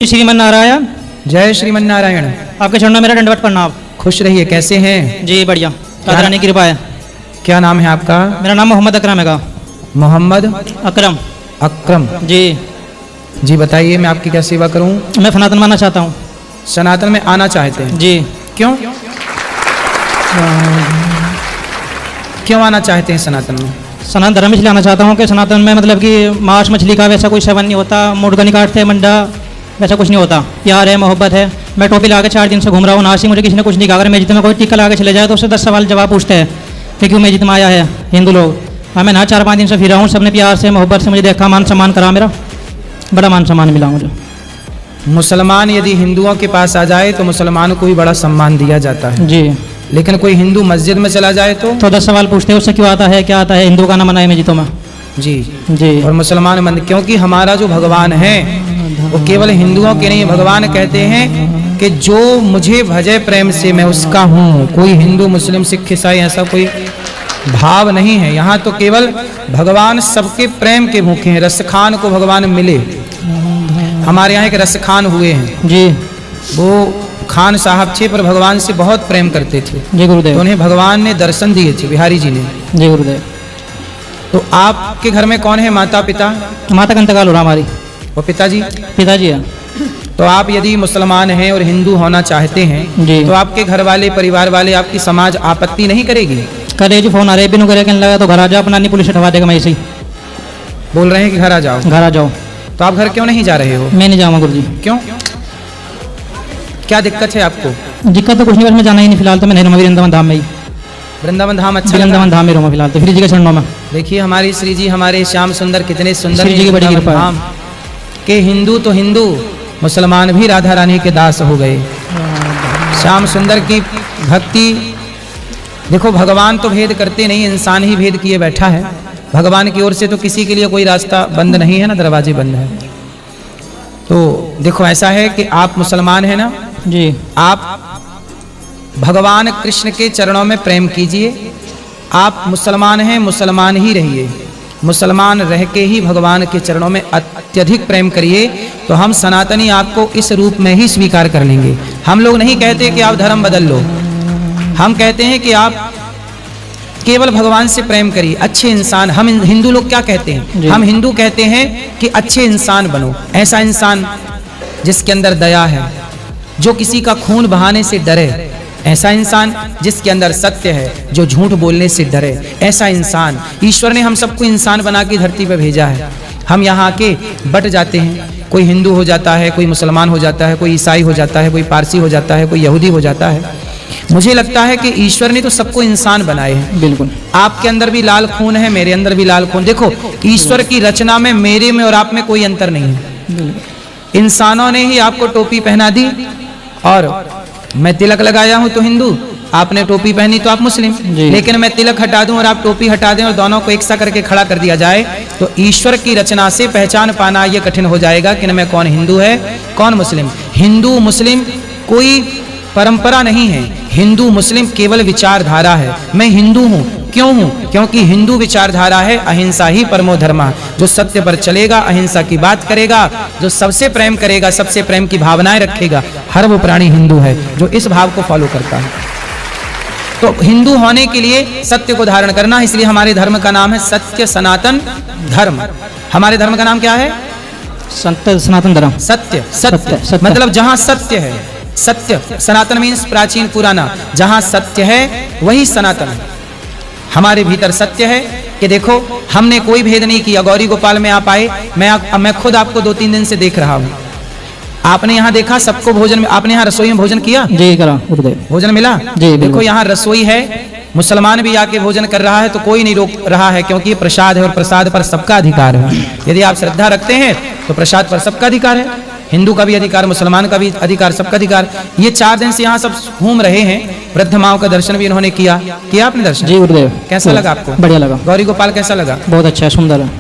श्रीमन नारायण। जय श्रीमन नारायण। आपके चरणों में मेरा दंडवत प्रणाम। खुश रहिए, कैसे हैं? जी बढ़िया, रानी की कृपा है। क्या नाम है आपका? मेरा नाम मोहम्मद अकरम है। मोहम्मद अकरम। अकरम जी जी, बताइए मैं आपकी क्या सेवा करूं? मैं सनातन मानना चाहता हूँ। सनातन में आना चाहते हैं? जी। क्यों क्यों आना चाहते हैं सनातन में? सनातन धर्म इसलिए आना चाहता हूँ कि सनातन में मतलब कि मांस मछली का वैसा कोई सेवन नहीं होता, मुर्गा नहीं काटते, मंडा वैसा कुछ नहीं होता। प्यार है, मोहब्बत है। मैं टोपी लगा के 4 दिन से घूम रहा हूँ, नासी मुझे किसी ने कुछ नहीं कहा। अगर मस्जिद में कोई टीका लगा के चले जाए तो उससे 10 सवाल जवाब पूछते हैं कि क्यों मस्जिद में आया है हिंदू लोग। हाँ, मैं ना 4-5 दिन से फिर रहा हूँ, सबने प्यार से मोहब्बत से मुझे देखा, मान सम्मान करा, मेरा बड़ा मान सम्मान मिला मुझे। मुसलमान यदि हिंदुओं के पास आ जाए तो मुसलमान को भी बड़ा सम्मान दिया जाता है। जी। लेकिन कोई हिंदू मस्जिद में चला जाए तो 10 सवाल पूछते हैं, उससे क्यों आता है, क्या आता है, हिंदू का ना मनाए मस्जिदों में। जी जी। और मुसलमान मंदिर, क्योंकि हमारा जो भगवान है वो केवल हिंदुओं के नहीं। भगवान कहते हैं कि जो मुझे भजे प्रेम से मैं उसका हूँ। कोई हिंदू मुस्लिम सिख ईसाई ऐसा कोई भाव नहीं है। यहाँ तो केवल भगवान सबके प्रेम के भूखे हैं। रसखान को भगवान मिले। हमारे यहाँ एक रसखान हुए हैं जी। वो खान साहब थे पर भगवान से बहुत प्रेम करते थे। जी गुरुदेव। तो उन्हें भगवान ने दर्शन दिए थे, बिहारी जी ने। जी गुरुदेव। तो आपके घर में कौन है? माता पिता? माता का इंतकाल हो रहा हमारी। और पिताजी? पिताजी है। तो आप यदि मुसलमान हैं और हिंदू होना चाहते हैं जी। तो आपके घर वाले, परिवार वाले, आपकी समाज आपत्ति नहीं करेगी? करे जी, फोन आ रहे बिनु करे कहने लगा तो घर आ जाओ, अपना नहीं पुलिस हटवा देगा। मैं ऐसे ही बोल रहे हैं कि घर आ जाओ। घर आ जाओ। तो आप घर क्यों नहीं जा रहे हो? मैं नहीं जाऊँगा गुरु जी। क्यों, क्या दिक्कत है आपको? दिक्कत तो कुछ नहीं, बस मैं जाना ही नहीं फिलहाल। तो मैं नहीं रहूँगा वृंदावन धाम में ही। वृंदावन धाम अच्छा लगा? वृंदावन धाम में रहूँगा फिलहाल तो, श्री जी के चरणों में। देखिए हमारी श्री जी, हमारे श्याम सुंदर कितने सुंदर श्री जी की बड़ी वृंदावन कृपा है। धाम के हिंदू तो हिंदू, मुसलमान भी राधा रानी के दास हो गए। श्याम सुंदर की भक्ति देखो, भगवान तो भेद करते नहीं, इंसान ही भेद किए बैठा है। भगवान की ओर से तो किसी के लिए कोई रास्ता बंद नहीं है ना, दरवाजे बंद है। तो देखो ऐसा है कि आप मुसलमान हैं ना जी। आप भगवान कृष्ण के चरणों में प्रेम कीजिए। आप मुसलमान हैं, मुसलमान ही रहिए। मुसलमान रह के ही भगवान के चरणों में अत्यधिक प्रेम करिए, तो हम सनातनी आपको इस रूप में ही स्वीकार कर लेंगे। हम लोग नहीं कहते कि आप धर्म बदल लो, हम कहते हैं कि आप केवल भगवान से प्रेम करिए। अच्छे इंसान, हम हिंदू लोग क्या कहते हैं? हम हिंदू कहते हैं कि अच्छे इंसान बनो। ऐसा इंसान जिसके अंदर दया है, जो किसी का खून बहाने से डरे। ऐसा इंसान जिसके अंदर सत्य है, जो झूठ बोलने से डरे। ऐसा इंसान, ईश्वर ने हम सबको इंसान बना के धरती पर भेजा है। हम यहाँ आके बट जाते हैं, कोई हिंदू हो जाता है, कोई मुसलमान हो जाता है, कोई ईसाई हो जाता है, कोई पारसी हो जाता है, कोई यहूदी हो जाता है। मुझे लगता है कि ईश्वर ने तो सबको इंसान बनाए हैं। बिल्कुल। आपके अंदर भी लाल खून है, मेरे अंदर भी लाल खून। देखो ईश्वर की रचना में मेरे में और आप में कोई अंतर नहीं है। इंसानों ने ही आपको टोपी पहना दी, और मैं तिलक लगाया हूं तो हिंदू, आपने टोपी पहनी तो आप मुस्लिम। लेकिन मैं तिलक हटा दूं और आप टोपी हटा दें और दोनों को एक सा करके खड़ा कर दिया जाए तो ईश्वर की रचना से पहचान पाना यह कठिन हो जाएगा कि मैं कौन हिंदू है कौन मुस्लिम। हिंदू मुस्लिम कोई परंपरा नहीं है। हिंदू मुस्लिम केवल विचारधारा है। मैं हिंदू हूँ, क्यों हूँ? क्योंकि हिंदू विचारधारा है अहिंसा ही परमो धर्म। जो सत्य पर चलेगा, अहिंसा की बात करेगा, जो सबसे प्रेम करेगा, सबसे प्रेम की भावनाएं रखेगा, हर वो प्राणी हिंदू है जो इस भाव को फॉलो करता है। तो हिंदू होने के लिए सत्य को धारण करना, इसलिए हमारे धर्म का नाम है सत्य सनातन धर्म। हमारे धर्म का नाम क्या है? सत्य सनातन धर्म। सत्य सत्य मतलब जहां सत्य है, सत्य। सनातन मीन्स प्राचीन पुराना। जहां सत्य है वही सनातन है। हमारे भीतर सत्य है कि देखो हमने कोई भेद नहीं किया। गौरी गोपाल में आप आए, मैं खुद आपको 2-3 दिन से देख रहा हूँ। आपने यहाँ देखा सबको भोजन में, आपने यहाँ रसोई में भोजन किया? जी करा गुरुदेव। भोजन मिला? जी। देखो यहाँ रसोई है, मुसलमान भी आके भोजन कर रहा है तो कोई नहीं रोक रहा है, क्योंकि ये प्रसाद है और प्रसाद पर सबका अधिकार है। यदि आप श्रद्धा रखते हैं तो प्रसाद पर सबका अधिकार है। हिंदू का भी अधिकार, मुसलमान का भी अधिकार, सबका अधिकार। ये 4 दिन से यहाँ सब घूम रहे हैं। वृद्ध माओ का दर्शन भी इन्होंने किया आपने दर्शन? जी गुरुदेव। कैसा लगा आपको? बढ़िया लगा। गौरी गोपाल कैसा लगा? बहुत अच्छा है, सुंदर है।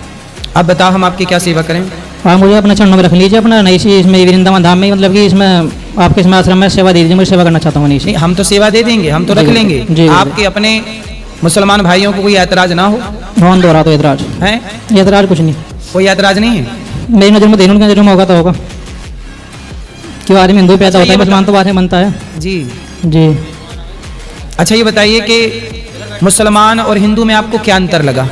अब बताओ हम आपकी क्या सेवा करें? आप मुझे अपने चरणों में रख लीजिए, अपना नहीं सी इसमें वृंदावन धाम में, मतलब कि इसमें आपके इसमें आश्रम में सेवा दे दीजिए। मैं सेवा करना चाहता हूँ। नहीं, हम तो सेवा दे देंगे, हम तो रख लेंगे। आपके अपने मुसलमान भाइयों को कोई ऐतराज ना हो। भवन दोहरा तो ऐतराज है? ऐतराज कुछ नहीं, कोई ऐतराज नहीं है। मेरी नजर में देनों की नजर में होगा तो होगा। क्यों आदमी हिंदू पैदा होता है, मुसलमान तो बाद में बनता है। जी जी। अच्छा, ये बताइए कि मुसलमान और हिंदू में आपको क्या अंतर लगा?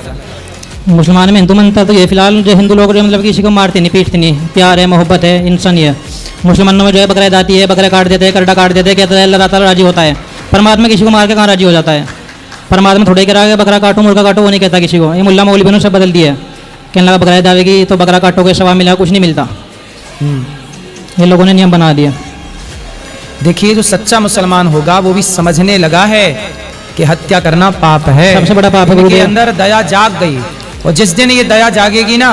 मुसलमान में हिंदू बनता तो ये फिलहाल जो हिंदू लोग जो मतलब किसी को मारते नहीं पीटते नहीं, प्यार है, मोहब्बत है, इंसानी है। मुसलमानों में जो है बकरा दाती है, बकरा काट देते हैं, करड़ा काट देते हैं, कहते हैं अल्लाह ताला राजी होता है। परमात्मा किसी को मार के कहाँ राजी हो जाता है? परमात्मा थोड़ा ही करा के बकरा काटो मुर्गा काटो वो नहीं कहता किसी को। ये मुल्ला मौलवी ने सब बदल दिया है, कहने लगा बकरा दावेगी तो बकरा काटोगे सवाब मिला, कुछ नहीं मिलता। ये लोगों ने नियम बना दिया। देखिए, जो सच्चा मुसलमान होगा वो भी समझने लगा है कि हत्या करना पाप है, सबसे बड़ा पाप है। उनके गुरुदेव अंदर दया जाग गई, और जिस दिन ये दया जागेगी ना,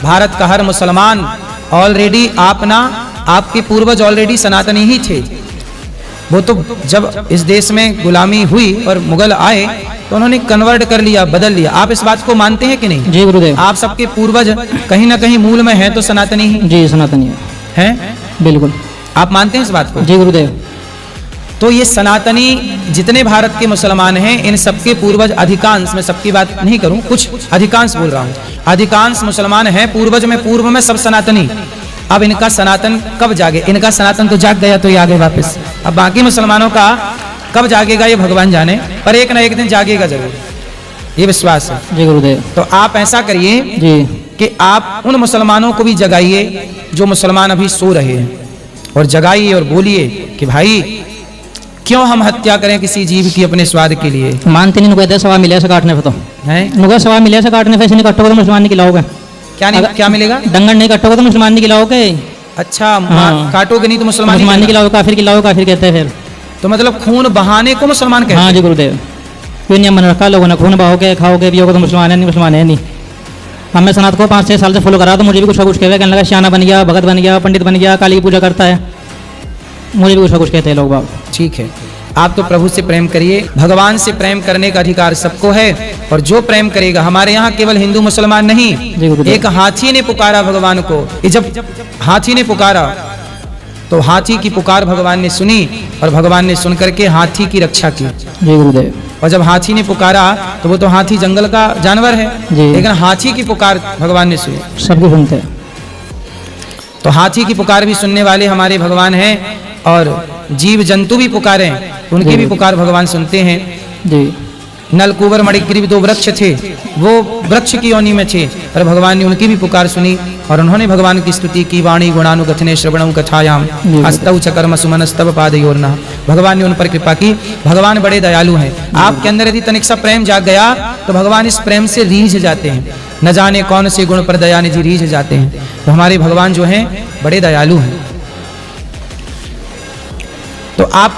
भारत का हर मुसलमान ऑलरेडी आपके पूर्वज ऑलरेडी सनातनी ही थे। वो तो जब इस देश में गुलामी हुई और मुगल आए तो उन्होंने कन्वर्ट कर लिया, बदल लिया। आप इस बात को मानते हैं कि नहीं? जी गुरुदेव। आप सबके पूर्वज कहीं ना कहीं मूल में हैं तो सनातनी ही जी सनातनी हैं। बिल्कुल। आप मानते हैं इस बात को? जी गुरुदेव। तो ये सनातनी जितने भारत के मुसलमान हैं, इन सबके पूर्वज अधिकांश, मैं सबकी बात नहीं करूं, कुछ अधिकांश बोल रहा हूं, अधिकांश मुसलमान हैं पूर्वज में, पूर्व में सब सनातनी। अब इनका सनातन कब जागे? इनका सनातन तो जाग गया तो ये आ गए वापस। अब बाकी मुसलमानों का कब जागेगा ये भगवान जाने, पर एक ना एक दिन जागेगा जरूर, ये विश्वास है। जी गुरुदेव। तो आप ऐसा करिए जी कि आप उन मुसलमानों को भी जगाइए जो मुसलमान अभी सो रहे हैं, और जगाइए और बोलिए कि भाई क्यों हम हत्या करें किसी जीव की अपने स्वाद के लिए? मानते नहीं, कहते सवाब मिले से काटने पे, तो हैं नुका सवाब मिले से काटने पे, ऐसे नहीं कटोगे तो मुसलमान नहीं खिलाओगे। क्या नहीं, क्या मिलेगा? डंगर नहीं कटोगे तो मुसलमान नहीं खिलाओगे। अच्छा, हाँ। काटोगे नहीं तो मुसलमान मुसलमान नहीं नहीं खिलाओगे, काफिर खिलाओ, काफिर कहते हैं फिर। तो मतलब खून बहाने को मुसलमान कहते हाँ हैं। जी गुरुदेव। ये नियम बना रखा लोगों ने, खून बहाओगे खाओगे पियोगे तो मुसलमान है नहीं, मुसलमान है नहीं। अब मैं सनात को 5-6 साल से फॉलो करा तो मुझे भी कुछ ना कुछ कहते, कहने लगा श्याना बन गया, भगत बन गया, पंडित बन गया, काली की पूजा करता है, मुझे भी कुछ ना कुछ कहते हैं लोग बाग। ठीक है, आप तो प्रभु से प्रेम करिए, भगवान से प्रेम करने का अधिकार सबको है, और जो प्रेम करेगा, हमारे यहाँ केवल हिंदू मुसलमान नहीं, जी गुरुदेव। एक हाथी ने पुकारा भगवान को। ये जब हाथी ने पुकारा तो हाथी की पुकार भगवान ने सुनी, और भगवान ने सुन करके हाथी की रक्षा की। जी गुरुदेव। और जब हाथी ने पुकारा तो वो तो हाथी जंगल का जानवर है, जी। लेकिन हाथी की पुकार भगवान ने सुनी। सबकी सुनते हैं। तो हाथी की पुकार भी सुनने वाले हमारे भगवान हैं, और जीव जंतु भी पुकारें, उनकी भी पुकार भगवान सुनते हैं। जी। नलकुबर मणिग्रीव 2 वृक्ष थे, वो वृक्ष की योनि में थे, और भगवान ने उनकी भी पुकार सुनी, और उन्होंने भगवान की स्तुति की। वाणी गुणानुगथने श्रवणं कथायाम हस्तौ च कर्म सुमनस्तव पादयोर्नः। भगवान ने उन पर कृपा की। भगवान बड़े दयालु हैं। आपके अंदर यदि तनिक सा प्रेम जाग गया तो भगवान इस प्रेम से रीझ जाते हैं, न जाने कौन से गुण पर दयानिधि रीझ जाते हैं। तो हमारे भगवान जो हैं बड़े दयालु हैं। तो आप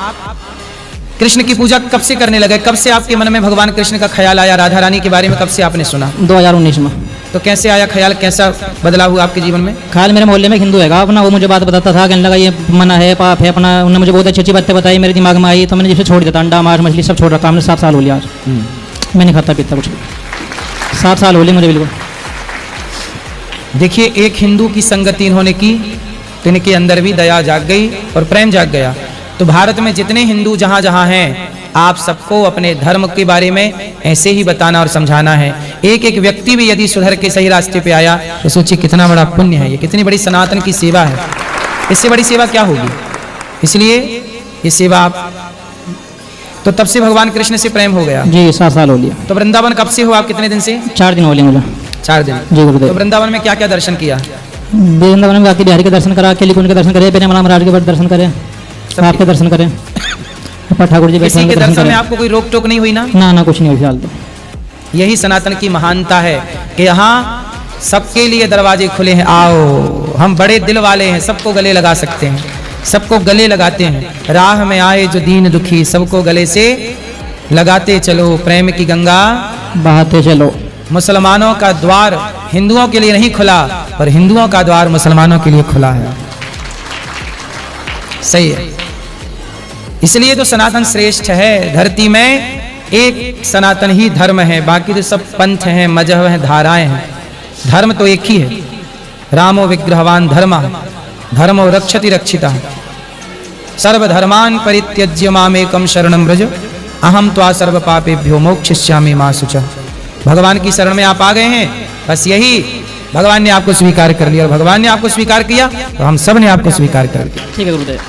कृष्ण की पूजा कब से करने लगे? कब से आपके मन में भगवान कृष्ण का ख्याल आया? राधा रानी के बारे में कब से आपने सुना? 2019 में। तो कैसे आया ख्याल, कैसा बदलाव हुआ आपके जीवन में? ख्याल मेरे मोहल्ले में हिंदू है अपना, वो मुझे बात बताता था, कहने लगा ये मना है, पाप है अपना। उन्होंने मुझे बहुत अच्छी अच्छी बातें बताई, मेरे दिमाग में आई, तो मैंने जैसे छोड़ दिया। अंडा मांस मछली सब छोड़ रखा हमने, 7 साल हो लिया आज। मैं नहीं खाता पीता कुछ भी, 7 साल हो लिए मुझे बिल्कुल। देखिए, एक हिंदू की संगति इन्होंने की तो इनके अंदर भी दया जाग गई और प्रेम जाग गया। तो भारत में जितने हिंदू जहाँ जहाँ हैं, आप सबको अपने धर्म के बारे में ऐसे ही बताना और समझाना है। एक एक व्यक्ति भी यदि सुधर के सही रास्ते पे आया तो सोचिए कितना बड़ा पुण्य है, ये कितनी बड़ी सनातन की सेवा है। इससे बड़ी सेवा क्या होगी? इसलिए ये सेवा आप, तो तब से भगवान कृष्ण से प्रेम हो गया जी। 7 साल हो लिया। तो वृंदावन कब से हो आप? कितने दिन से? 4 दिन हो लिए मुझे। 4 दिन। जी तो गुरुदेव। वृंदावन में क्या क्या दर्शन किया? वृंदावन में बाकी बिहारी के दर्शन करा, केली कुंज के दर्शन करे, पेरेमल महाराज के दर्शन करे, आपके दर्शन करें, ठाकुर जी बैठे किसी के दर्शन दर्शन में करें। आपको कोई रोक टोक नहीं हुई ना? ना कुछ नहीं हुई फिलहाल तो। यही सनातन की महानता है कि यहाँ सबके लिए दरवाजे खुले हैं। आओ, हम बड़े दिल वाले हैं, सबको गले लगा सकते हैं, सबको गले लगाते हैं। राह में आए जो दीन दुखी, सबको गले से लगाते चलो, प्रेम की गंगा बहाते चलो। मुसलमानों का द्वार हिंदुओं के लिए नहीं खुला, पर हिंदुओं का द्वार मुसलमानों के लिए खुला है। सही है। इसलिए तो सनातन श्रेष्ठ है। धरती में एक सनातन ही धर्म है, बाकी तो सब पंथ हैं, मजहब हैं, धाराएं हैं। धर्म तो एक ही है। रामो विग्रहवान धर्मः धर्मो रक्षति रक्षितः सर्वधर्मान् परित्यज्य मामेकं शरणं व्रज अहम त्वा सर्व पापेभ्यो मोक्षयिष्यामि मा शुचः। भगवान की शरण में आप आ गए हैं, बस यही भगवान ने आपको स्वीकार कर लिया, और भगवान ने आपको स्वीकार किया तो हम सब ने आपको स्वीकार कर लिया। ठीक है गुरुदेव,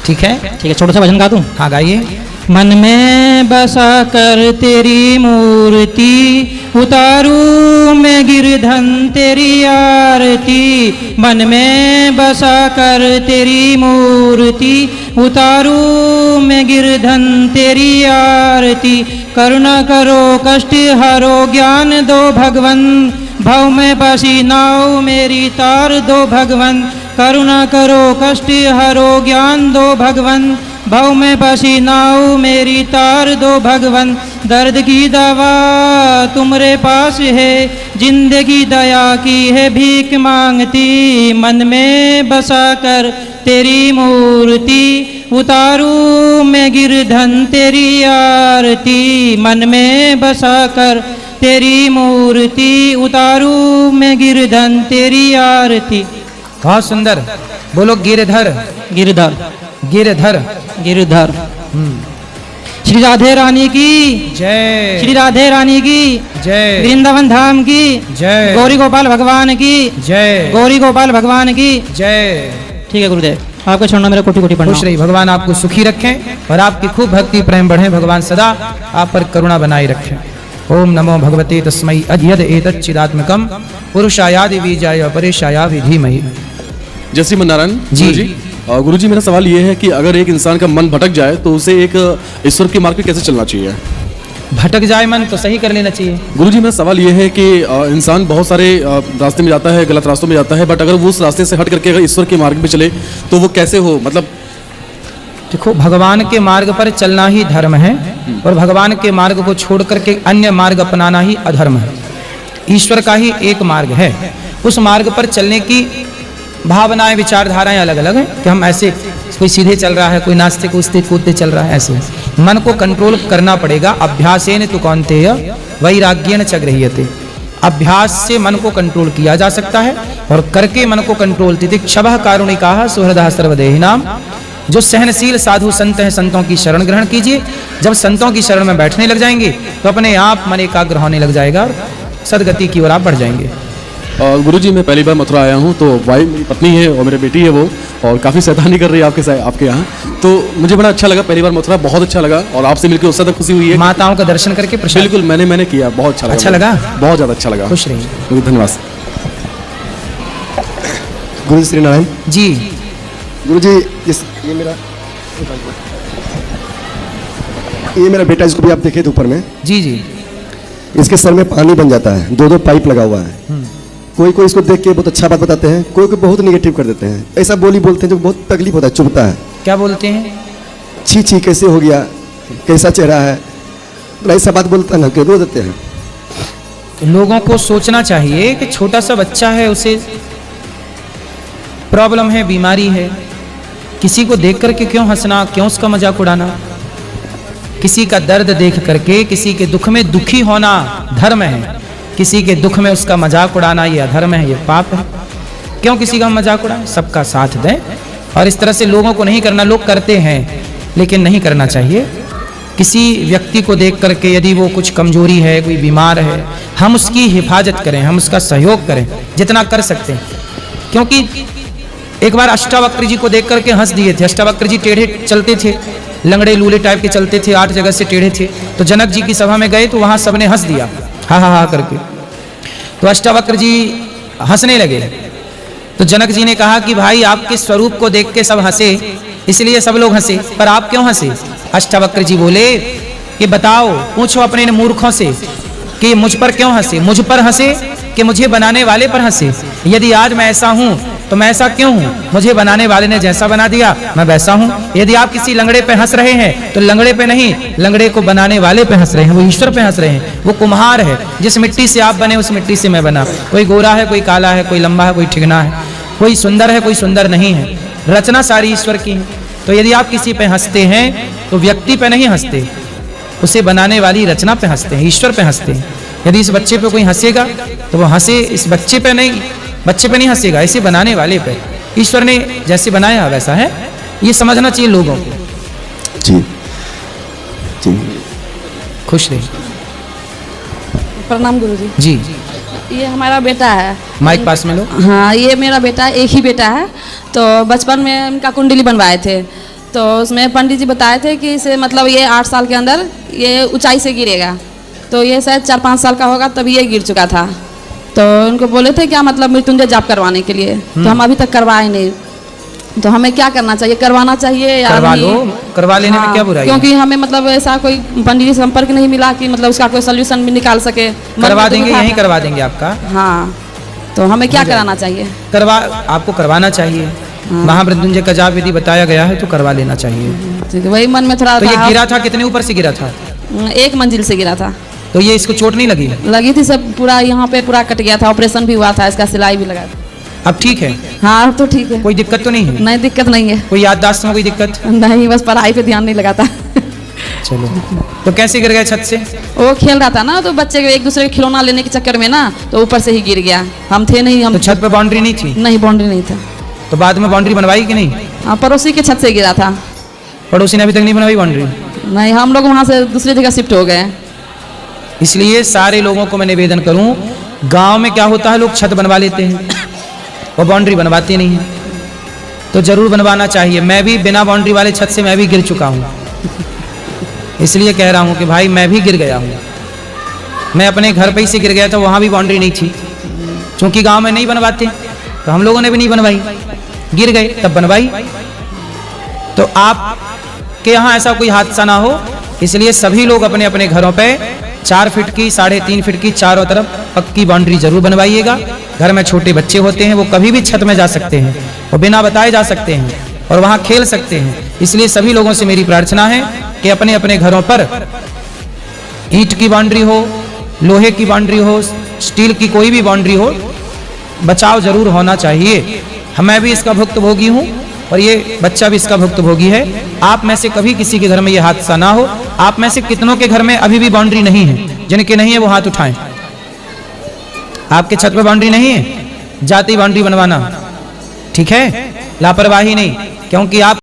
ठीक है, ठीक है। छोटा सा भजन गा दूं? हाँ गाइए। मन में बसा कर तेरी मूर्ति, उतारू मैं गिरधन तेरी आरती। मन में बसा कर तेरी मूर्ति, उतारू मैं गिरधन तेरी आरती। करुणा करो कष्ट हरो ज्ञान दो भगवन, भव में बसी नाव मेरी तार दो भगवन। करुणा करो कष्ट हरो ज्ञान दो भगवन, भव में बसी नाव मेरी तार दो भगवन। दर्द की दवा तुम्हारे पास है, जिंदगी दया की है भीख मांगती। मन में बसा कर तेरी मूर्ति, उतारू मैं गिरधन तेरी आरती। मन में बसा कर तेरी मूर्ति, उतारू मैं गिरधन तेरी आरती। बहुत सुंदर, बोलो गिरधर। गिरधर, गिरधर, गिरधर। श्री राधे रानी की जय, श्री राधे रानी की जय, वृंदावन धाम की जय, गौरी गोपाल भगवान की जय, गौरी गोपाल भगवान की जय। ठीक है गुरुदेव, आपके चरणों में मेरा कोटि कोटि प्रणाम। खुश रही, भगवान आपको सुखी रखें और आपकी खूब भक्ति प्रेम बढ़े, भगवान सदा आप पर करुणा बनाए रखें। ओम नमो भगवते तस्मै अद्यद एतच्चिदात्मकं पुरुषायादि बीजाय परेशायादि धीमहि। जय श्रीमन नारायण। जी। गुरुजी मेरा सवाल ये है कि अगर एक इंसान का मन भटक जाए तो उसे एक ईश्वर के मार्ग पे कैसे चलना चाहिए? भटक जाए मन तो सही कर लेना चाहिए। गुरुजी मेरा सवाल ये है कि इंसान बहुत सारे रास्ते में जाता है, गलत रास्तों में जाता है, बट अगर वो उस रास्ते से हट करके अगर ईश्वर के मार्ग पे चले तो वो कैसे हो, मतलब? देखो, भगवान के मार्ग पर चलना ही धर्म है और भगवान के मार्ग को छोड़ करके अन्य मार्ग अपनाना ही अधर्म है। ईश्वर का ही एक मार्ग है, उस मार्ग पर चलने की भावनाएं विचारधाराएं अलग अलग हैं कि हम ऐसे, कोई सीधे चल रहा है, कोई नाचते कूदते कूदते चल रहा है, ऐसे मन को कंट्रोल करना पड़ेगा। अभ्यासेन तु कौन्तेय वैराग्येन च गृह्यते। अभ्यास से मन को कंट्रोल किया जा सकता है और करके मन को कंट्रोल तितिक्षवः कारुणिकाः सुहृदः सर्वदेहिनाम। जो सहनशील साधु संत हैं, संतों की शरण ग्रहण कीजिए। जब संतों की शरण में बैठने लग जाएंगे तो अपने आप मन एकाग्र होने लग जाएगा और सदगति की ओर आप बढ़ जाएंगे। गुरुजी मैं पहली बार मथुरा आया हूँ, तो वाइफ मेरी पत्नी है और मेरी बेटी है वो, और काफ़ी शैतानी कर रही है आपके यहाँ, तो मुझे बड़ा अच्छा लगा। पहली बार मथुरा बहुत अच्छा लगा और आपसे मिलकर उससे ज़्यादा खुशी हुई है। माताओं का दर्शन करके प्रसाद बिल्कुल मैंने किया, बहुत अच्छा लगा। अच्छा लगा? बहुत ज़्यादा अच्छा लगा। खुश रहिए। धन्यवाद गुरु श्री नारायण जी। गुरु जी, ये मेरा बेटा, इसको भी आप देखे थे ऊपर में। जी जी। इसके सर में पानी बन जाता है, दो पाइप लगा हुआ है। कोई कोई इसको देख के बहुत अच्छा बात बताते हैं, कोई कोई बहुत निगेटिव कर देते हैं। ऐसा बोली बोलते हैं जो बहुत तकलीफ होता है, चुभता है। क्या बोलते हैं? छी छी कैसे हो गया, कैसा चेहरा है, ऐसा बात बोलता है ना कि रो देते हैं। लोगों को सोचना चाहिए कि छोटा सा बच्चा है, उसे प्रॉब्लम है, बीमारी है, किसी को देख करके क्यों हंसना, क्यों उसका मजाक उड़ाना? किसी का दर्द देख करके किसी के दुख में दुखी होना धर्म है, किसी के दुख में उसका मजाक उड़ाना ये अधर्म है, ये पाप है। क्यों किसी का मजाक उड़ाएं? सबका साथ दें। और इस तरह से लोगों को नहीं करना। लोग करते हैं लेकिन नहीं करना चाहिए। किसी व्यक्ति को देख करके यदि वो कुछ कमजोरी है, कोई बीमार है, हम उसकी हिफाजत करें, हम उसका सहयोग करें जितना कर सकते हैं। क्योंकि एक बार अष्टावक्र जी को देख करके हंस दिए थे। अष्टावक्र जी टेढ़े चलते थे, लंगड़े लूले टाइप के चलते थे, 8 जगह से टेढ़े थे। तो जनक जी की सभा में गए तो वहां सबने हंस दिया, हा हा हा करके। तो अष्टावक्र जी हंसने लगे। तो जनक जी ने कहा कि भाई आपके स्वरूप को देख के सब हंसे, इसलिए सब लोग हंसे, पर आप क्यों हंसे? अष्टावक्र जी बोले कि बताओ, पूछो अपने मूर्खों से कि मुझ पर क्यों हंसे? मुझ पर हंसे कि मुझे बनाने वाले पर हंसे? यदि आज मैं ऐसा हूं तो मैं ऐसा क्यों हूं? मुझे बनाने वाले ने जैसा बना दिया मैं वैसा हूं। यदि आप किसी लंगड़े पे हंस रहे हैं तो लंगड़े पे नहीं, लंगड़े को बनाने वाले पे हंस रहे हैं, वो ईश्वर पे हंस रहे हैं। वो कुम्हार है, जिस मिट्टी से आप बने उस मिट्टी से मैं बना। कोई गोरा है, कोई काला है, कोई लंबा है, कोई ठिगना है, कोई सुंदर है, कोई सुंदर नहीं है। रचना सारी ईश्वर की है। तो यदि आप किसी पे हंसते हैं तो व्यक्ति पे नहीं हंसते, उसे बनाने वाली रचना पे हंसते हैं, ईश्वर पे हंसते हैं। यदि इस बच्चे पे कोई हंसेगा तो वो हंसे इस बच्चे पे नहीं, बच्चे पे नहीं हंसेगा, इसे बनाने वाले पे। ईश्वर ने जैसे बनाया वैसा है, ये समझना चाहिए लोगों को। जी जी। खुश रहिए। प्रणाम गुरुजी। जी। ये हमारा बेटा है। माइक पास में लो। हाँ, ये मेरा बेटा, एक ही बेटा है। तो बचपन में इनका कुंडली बनवाए थे, तो उसमें पंडित जी बताए थे कि इसे मतलब ये 8 साल के अंदर ये ऊंचाई से गिरेगा। तो ये शायद 4-5 साल का होगा तब ये गिर चुका था। तो उनको बोले थे क्या मतलब मृत्युंजय जाप करवाने के लिए, तो हम अभी तक करवाए नहीं। तो हमें क्या करना चाहिए, करवाना चाहिए या करवा नहीं? लो, करवा लेने में क्या बुराई है? क्योंकि हमें मतलब ऐसा कोई पंडित जी से संपर्क नहीं मिला कि मतलब उसका कोई सोल्यूशन भी निकाल सके। करवा देंगे, यहीं करवा देंगे आपका। हाँ, तो हमें क्या कराना चाहिए? आपको करवाना चाहिए। महामृत्युंजय का जाप यदि बताया गया है तो करवा लेना चाहिए। ठीक है, वही मन में थोड़ा तो ये था। गिरा था, कितने ऊपर से गिरा था? 1 मंजिल से गिरा था। तो ये इसको चोट नहीं लगी? लगी थी, सब पूरा यहाँ पे पूरा कट गया था, ऑपरेशन भी हुआ था, इसका सिलाई भी लगा था। अब ठीक है? हाँ, अब तो ठीक है, कोई दिक्कत तो नहीं है? नहीं दिक्कत नहीं है। कोई याददाश्त में कोई दिक्कत? नहीं, बस पढ़ाई पे ध्यान नहीं लगाता। चलो, तो कैसे गिर गए छत से? वो खेल रहा था ना, तो बच्चे एक दूसरे के खिलौना लेने के चक्कर में ना, तो ऊपर से ही गिर गया। हम थे नहीं, हम तो छत पे बाउंड्री नहीं थी? नहीं, बाउंड्री नहीं था। तो बाद में बाउंड्री बनवाई कि नहीं? हाँ, पड़ोसी के छत से गिरा था। पड़ोसी ने अभी तक नहीं बनवाई बाउंड्री? नहीं, हम लोग वहाँ से दूसरी जगह शिफ्ट हो गए। इसलिए सारे लोगों को मैं निवेदन करूं, गांव में क्या होता है, लोग छत बनवा लेते हैं और बाउंड्री बनवाते नहीं है। तो जरूर बनवाना चाहिए। मैं भी बिना बाउंड्री वाले छत से मैं भी गिर चुका हूं, इसलिए कह रहा हूं कि भाई मैं भी गिर गया हूं। मैं अपने घर पे ही से गिर गया था, वहां भी बाउंड्री नहीं थी। क्योंकि गांव में नहीं बनवाते तो हम लोगों ने भी नहीं बनवाई, गिर गए तब बनवाई। तो आपके यहाँ ऐसा कोई हादसा ना हो, इसलिए सभी लोग अपने अपने घरों पे 4 फीट की, 3.5 फीट की चारों तरफ पक्की बाउंड्री जरूर बनवाइएगा। घर में छोटे बच्चे होते हैं, वो कभी भी छत में जा सकते हैं और बिना बताए जा सकते हैं और वहां खेल सकते हैं। इसलिए सभी लोगों से मेरी प्रार्थना है कि अपने अपने घरों पर ईंट की बाउंड्री हो, लोहे की बाउंड्री हो, स्टील की कोई भी बाउंड्री हो, बचाव जरूर होना चाहिए। मैं भी इसका भुक्तभोगी हूँ और ये बच्चा भी इसका भुक्तभोगी है। आप में से कभी किसी के घर में ये हादसा ना हो। आप में से कितनों के घर में अभी भी बाउंड्री नहीं है? जिनके नहीं है वो हाथ उठाएं। आपके छत पे बाउंड्री नहीं है? जाती बाउंड्री बनवाना, ठीक है? लापरवाही नहीं, क्योंकि आप